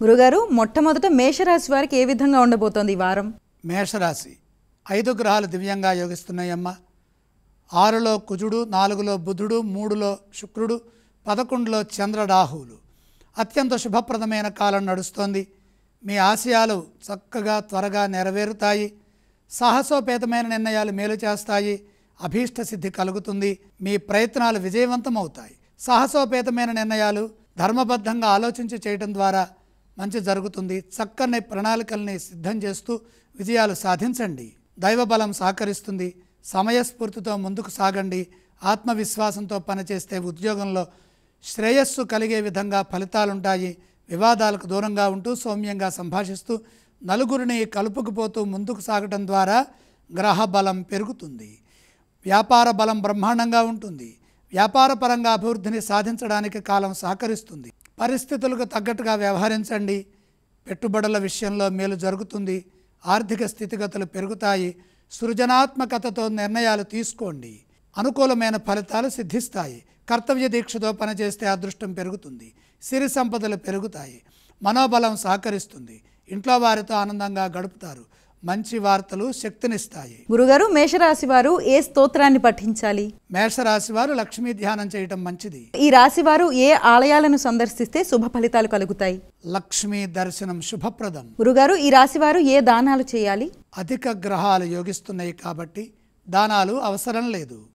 గురుగారు, మొట్టమొదట మేషరాశి వారికి ఏ విధంగా ఉండబోతోంది ఈ వారం? మేషరాశి 5 గ్రహాలు దివ్యంగా యోగిస్తున్నాయమ్మ. 6లో కుజుడు, 4లో బుధుడు, 3లో శుక్రుడు, 11లో చంద్ర రాహువులు. అత్యంత శుభప్రదమైన కాలం నడుస్తోంది. మీ ఆశయాలు చక్కగా త్వరగా నెరవేరుతాయి. సాహసోపేతమైన నిర్ణయాలు మేలు చేస్తాయి. అభీష్ట సిద్ధి కలుగుతుంది. మీ ప్రయత్నాలు విజయవంతమవుతాయి. సాహసోపేతమైన నిర్ణయాలు ధర్మబద్ధంగా ఆలోచించి చేయడం ద్వారా మంచి జరుగుతుంది. చక్కని ప్రణాళికల్ని సిద్ధం చేస్తూ విజయాలు సాధించండి. దైవబలం సహకరిస్తుంది. సమయస్ఫూర్తితో ముందుకు సాగండి. ఆత్మవిశ్వాసంతో పనిచేస్తే ఉద్యోగంలో శ్రేయస్సు కలిగే విధంగా ఫలితాలుంటాయి. వివాదాలకు దూరంగా ఉంటూ సౌమ్యంగా సంభాషిస్తూ నలుగురిని కలుపుకుపోతూ ముందుకు సాగటం ద్వారా గ్రహ బలం పెరుగుతుంది. వ్యాపార బలం బ్రహ్మాండంగా ఉంటుంది. వ్యాపారపరంగా అభివృద్ధిని సాధించడానికి కాలం సహకరిస్తుంది. పరిస్థితులకు తగ్గట్టుగా వ్యవహరించండి. పెట్టుబడుల విషయంలో మేలు జరుగుతుంది. ఆర్థిక స్థితిగతులు పెరుగుతాయి. సృజనాత్మకతతో నిర్ణయాలు తీసుకోండి. అనుకూలమైన ఫలితాలు సిద్ధిస్తాయి. కర్తవ్య దీక్షతో పనిచేస్తే అదృష్టం పెరుగుతుంది. సిరి సంపదలు పెరుగుతాయి. మనోబలం సహకరిస్తుంది. ఇంట్లో వారితో ఆనందంగా గడుపుతారు. మంచి వార్తలు శక్తినిస్తాయి. గురుగారు, మేషరాశి వారు ఏ స్తోత్రాన్ని పఠించాలి? మేషరాశి వారు లక్ష్మీ ధ్యానం చేయటం మంచిది. ఈ రాశి వారు ఏ ఆలయాలను సందర్శిస్తే శుభ ఫలితాలు కలుగుతాయి? లక్ష్మీ దర్శనం శుభప్రదం. గురుగారు, ఈ రాశి వారు ఏ దానాలు చేయాలి? అధిక గ్రహాలు యోగిస్తున్నాయి కాబట్టి దానాలు అవసరం లేదు.